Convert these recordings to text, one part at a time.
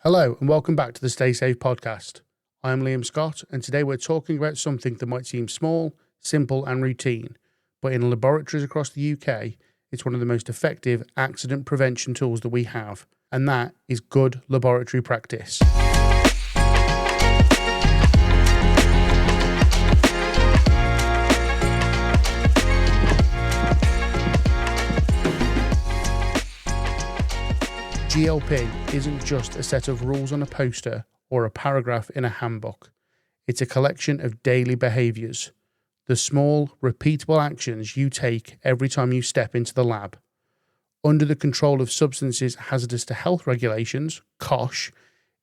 Hello and welcome back to the Stay Safe podcast. I'm Liam Scott and today we're talking about something that might seem small, simple and routine, but in laboratories across the UK, it's one of the most effective accident prevention tools that we have, and that is good laboratory practice. GLP isn't just a set of rules on a poster or a paragraph in a handbook. It's a collection of daily behaviours, the small, repeatable actions you take every time you step into the lab. Under the control of substances hazardous to health regulations, COSH,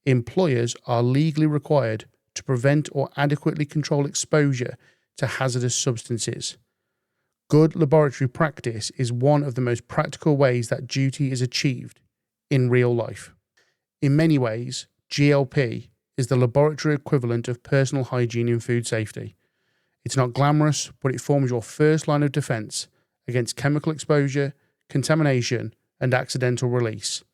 employers are legally required to prevent or adequately control exposure to hazardous substances. Good laboratory practice is one of the most practical ways that duty is achieved in real life. In many ways, GLP is the laboratory equivalent of personal hygiene in food safety. It's not glamorous, but it forms your first line of defence against chemical exposure, contamination, and accidental release.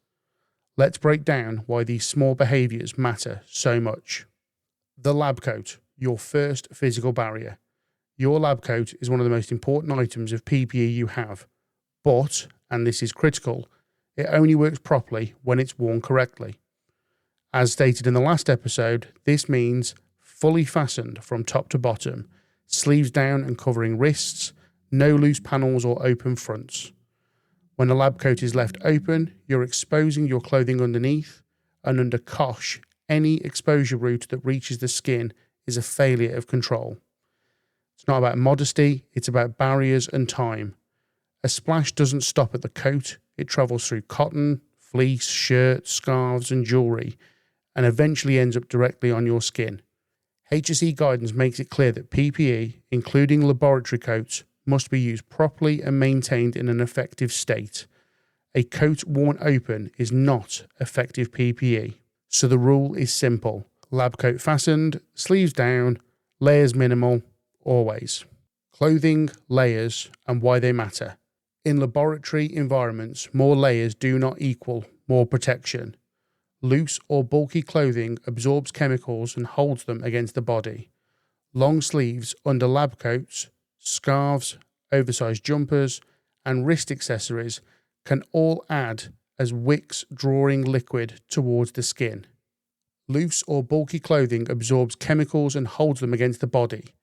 Let's break down why these small behaviours matter so much. The lab coat, your first physical barrier. Your lab coat is one of the most important items of PPE you have, but, and this is critical, it only works properly when it's worn correctly. As stated in the last episode, this means fully fastened from top to bottom, sleeves down and covering wrists, no loose panels or open fronts. When a lab coat is left open, you're exposing your clothing underneath, and under COSH, any exposure route that reaches the skin is a failure of control. It's not about modesty, it's about barriers and time. A splash doesn't stop at the coat, it travels through cotton, fleece, shirts, scarves and jewellery, and eventually ends up directly on your skin. HSE guidance makes it clear that PPE, including laboratory coats, must be used properly and maintained in an effective state. A coat worn open is not effective PPE. So the rule is simple. Lab coat fastened, sleeves down, layers minimal, always. Clothing, layers, and why they matter. In laboratory environments, more layers do not equal more protection. Loose or bulky clothing absorbs chemicals and holds them against the body. Long sleeves under lab coats, scarves, oversized jumpers, and wrist accessories can all add as wicks drawing liquid towards the skin. Loose or bulky clothing absorbs chemicals and holds them against the body.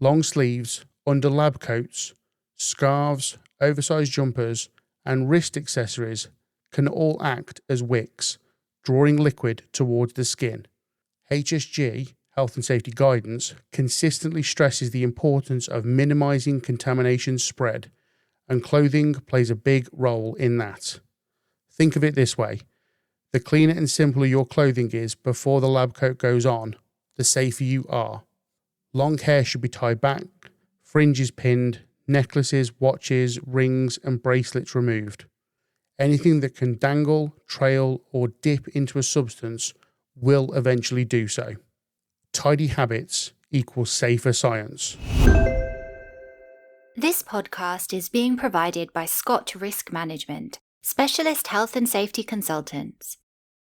Long sleeves under lab coats, scarves, oversized jumpers, and wrist accessories can all act as wicks, drawing liquid towards the skin. HSG, Health and Safety Guidance, consistently stresses the importance of minimizing contamination spread, and clothing plays a big role in that. Think of it this way. The cleaner and simpler your clothing is before the lab coat goes on, the safer you are. Long hair should be tied back, fringes pinned, necklaces, watches, rings and bracelets removed. Anything that can dangle, trail or dip into a substance will eventually do so. Tidy habits equals safer science. This podcast is being provided by Scott Risk Management, specialist health and safety consultants.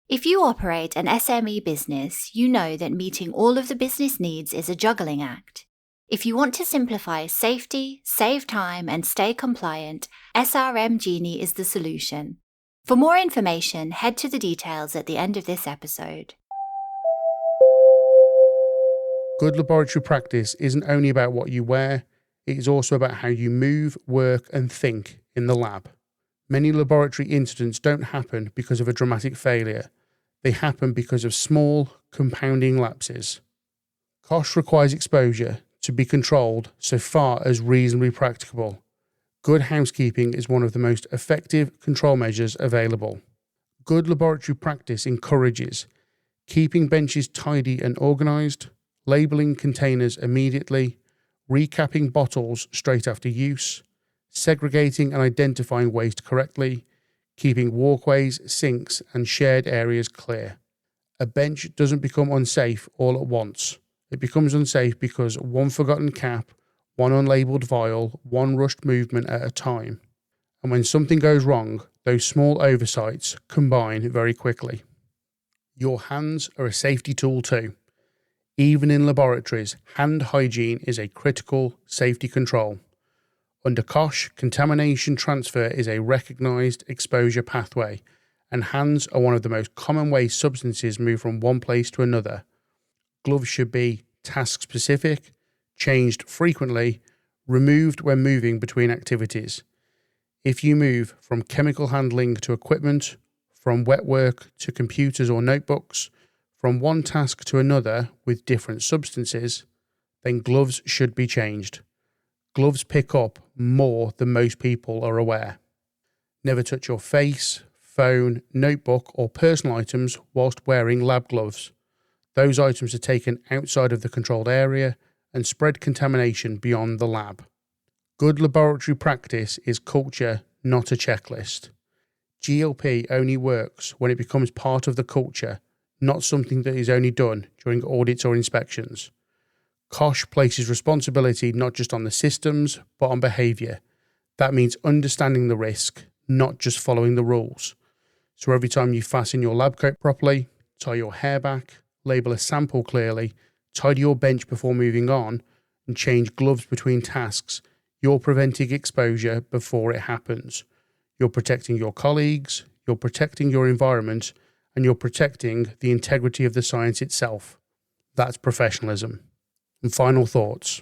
If you operate an SME business, you know that meeting all of the business needs is a juggling act. If you want to simplify safety, save time, and stay compliant, SRM Genie is the solution. For more information, head to the details at the end of this episode. Good laboratory practice isn't only about what you wear, it is also about how you move, work, and think in the lab. Many laboratory incidents don't happen because of a dramatic failure. They happen because of small, compounding lapses. COSH requires exposure to be controlled so far as reasonably practicable. Good housekeeping is one of the most effective control measures available. Good laboratory practice encourages keeping benches tidy and organised, labelling containers immediately, recapping bottles straight after use, segregating and identifying waste correctly, keeping walkways, sinks and shared areas clear. A bench doesn't become unsafe all at once. It becomes unsafe because one forgotten cap, one unlabelled vial, one rushed movement at a time. And when something goes wrong, those small oversights combine very quickly. Your hands are a safety tool too. Even in laboratories, hand hygiene is a critical safety control. Under COSH, contamination transfer is a recognised exposure pathway, and hands are one of the most common ways substances move from one place to another. Gloves should be task-specific, changed frequently, removed when moving between activities. If you move from chemical handling to equipment, from wet work to computers or notebooks, from one task to another with different substances, then gloves should be changed. Gloves pick up more than most people are aware. Never touch your face, phone, notebook or personal items whilst wearing lab gloves. Those items are taken outside of the controlled area and spread contamination beyond the lab. Good laboratory practice is culture, not a checklist. GLP only works when it becomes part of the culture, not something that is only done during audits or inspections. COSH places responsibility not just on the systems, but on behaviour. That means understanding the risk, not just following the rules. So every time you fasten your lab coat properly, tie your hair back, label a sample clearly, tidy your bench before moving on, and change gloves between tasks, you're preventing exposure before it happens. You're protecting your colleagues, you're protecting your environment, and you're protecting the integrity of the science itself. That's professionalism. And final thoughts.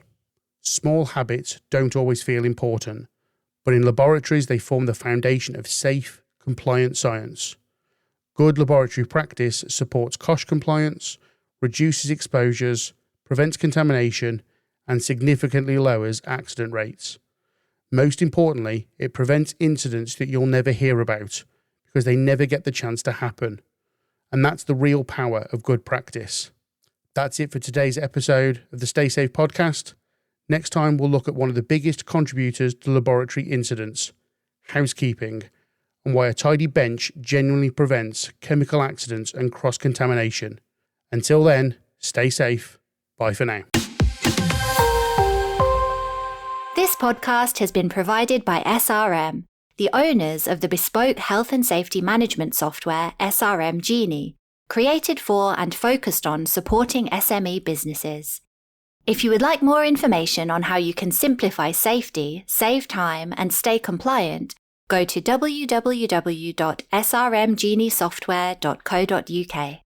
Small habits don't always feel important, but in laboratories they form the foundation of safe, compliant science. Good laboratory practice supports COSH compliance, reduces exposures, prevents contamination, and significantly lowers accident rates. Most importantly, it prevents incidents that you'll never hear about because they never get the chance to happen. And that's the real power of good practice. That's it for today's episode of the Stay Safe podcast. Next time, we'll look at one of the biggest contributors to laboratory incidents, housekeeping, and why a tidy bench genuinely prevents chemical accidents and cross-contamination. Until then, stay safe. Bye for now. This podcast has been provided by SRM, the owners of the bespoke health and safety management software SRM Genie, created for and focused on supporting SME businesses. If you would like more information on how you can simplify safety, save time, and stay compliant, go to www.srmgeniesoftware.co.uk.